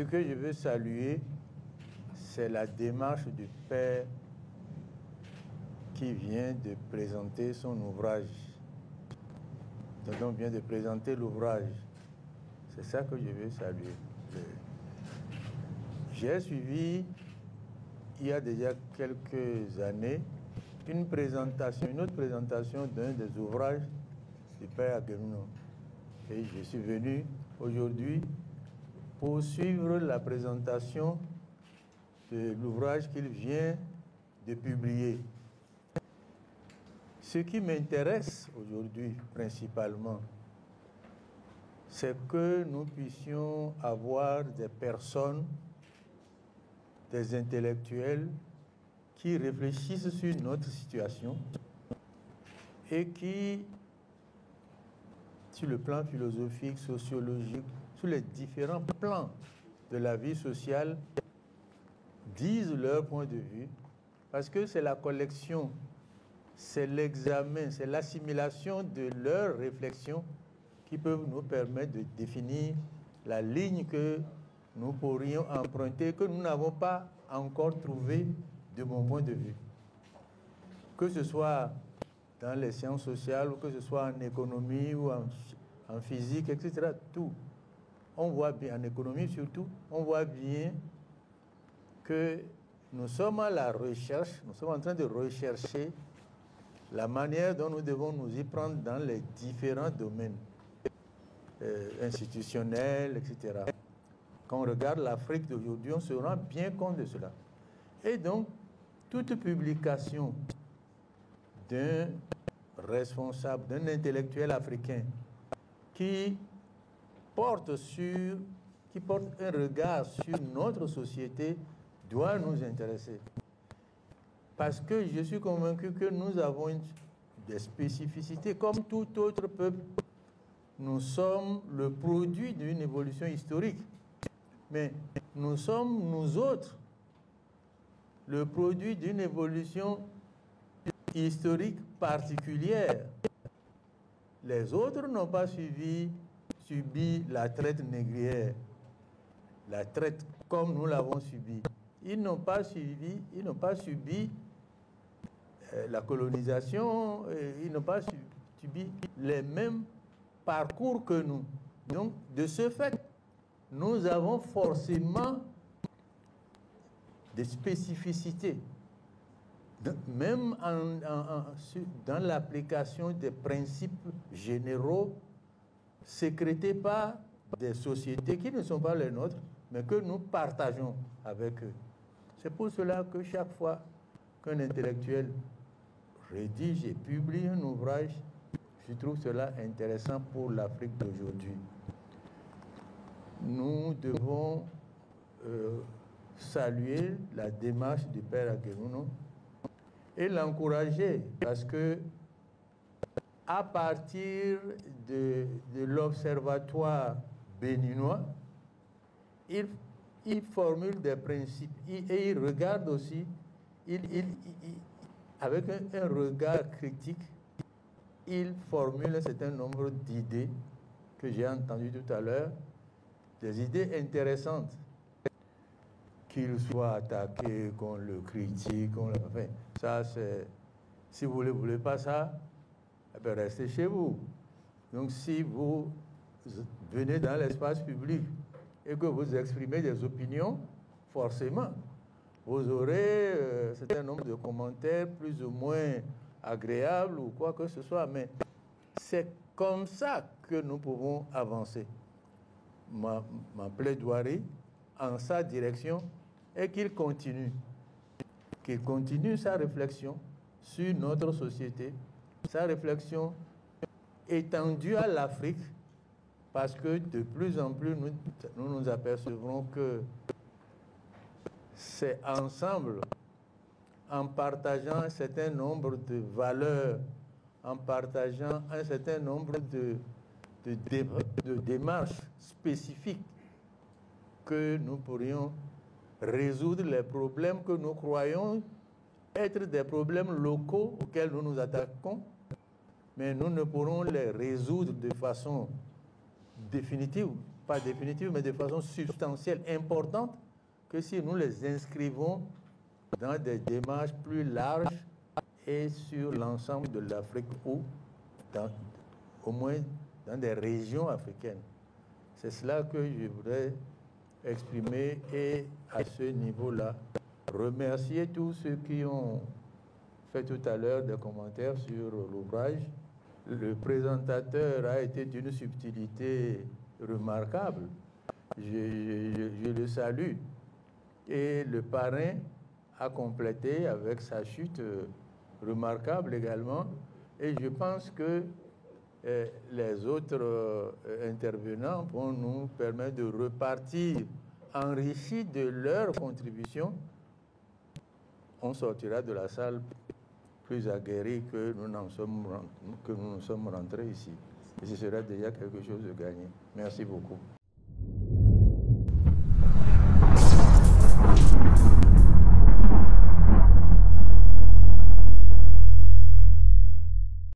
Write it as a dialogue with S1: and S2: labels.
S1: que je veux saluer, c'est la démarche du père qui vient de présenter son ouvrage. Donc, vient de présenter l'ouvrage. C'est ça que je veux saluer. J'ai suivi, il y a déjà quelques années, une autre présentation d'un des ouvrages du père Aguerouno. Et je suis venu aujourd'hui pour suivre la présentation de l'ouvrage qu'il vient de publier. Ce qui m'intéresse aujourd'hui principalement, c'est que nous puissions avoir des personnes, des intellectuels qui réfléchissent sur notre situation et qui, sur le plan philosophique, sociologique, sur les différents plans de la vie sociale, disent leur point de vue, parce que c'est la collection, c'est l'examen, c'est l'assimilation de leurs réflexions qui peuvent nous permettre de définir la ligne que nous pourrions emprunter, que nous n'avons pas encore trouvé de mon point de vue. Que ce soit dans les sciences sociales, ou que ce soit en économie ou en physique, etc. Tout. On voit bien, en économie surtout, on voit bien que nous sommes à la recherche, nous sommes en train de rechercher la manière dont nous devons nous y prendre dans les différents domaines institutionnels, etc. Quand on regarde l'Afrique d'aujourd'hui, on se rend bien compte de cela. Et donc, toute publication d'un responsable, d'un intellectuel africain qui porte un regard sur notre société doit nous intéresser. Parce que je suis convaincu que nous avons des spécificités. Comme tout autre peuple, nous sommes le produit d'une évolution historique. Mais nous sommes, nous autres, le produit d'une évolution historique particulière. Les autres n'ont pas subi la traite négrière, la traite comme nous l'avons subie. Ils n'ont pas subi la colonisation, ils n'ont pas subi les mêmes parcours que nous. Donc, de ce fait, nous avons forcément des spécificités, même dans l'application des principes généraux sécrétés par des sociétés qui ne sont pas les nôtres, mais que nous partageons avec eux. C'est pour cela que chaque fois qu'un intellectuel rédige et publie un ouvrage, je trouve cela intéressant pour l'Afrique d'aujourd'hui. Nous devons saluer la démarche du père Aguerouno et l'encourager parce que à partir de l'observatoire béninois, il formule des principes et il regarde aussi, avec un regard critique, il formule un certain nombre d'idées que j'ai entendues tout à l'heure, des idées intéressantes, qu'il soit attaqué, qu'on le critique, enfin, ça c'est, si vous ne voulez pas ça, eh bien, restez chez vous. Donc si vous venez dans l'espace public et que vous exprimez des opinions, forcément, vous aurez un certain nombre de commentaires plus ou moins agréables ou quoi que ce soit, mais c'est comme ça que nous pouvons avancer. Ma plaidoirie en sa direction est qu'il continue sa réflexion sur notre société, sa réflexion étendue à l'Afrique, parce que de plus en plus nous nous apercevrons que c'est ensemble, en partageant un certain nombre de valeurs, en partageant un certain nombre de démarches spécifiques, que nous pourrions résoudre les problèmes que nous croyons être des problèmes locaux auxquels nous nous attaquons, mais nous ne pourrons les résoudre de façon définitive pas définitive, mais de façon substantielle, importante, que si nous les inscrivons dans des démarches plus larges et sur l'ensemble de l'Afrique ou au moins dans des régions africaines. C'est cela que je voudrais exprimer et à ce niveau-là, remercier tous ceux qui ont fait tout à l'heure des commentaires sur l'ouvrage. Le présentateur a été d'une subtilité remarquable. Je le salue. Et le parrain a complété avec sa chute remarquable également. Et je pense que les autres intervenants vont nous permettre de repartir enrichis de leur contribution. On sortira de la salle plus aguerris que nous nous sommes rentrés ici. Et ce sera déjà quelque chose de gagné. Merci beaucoup.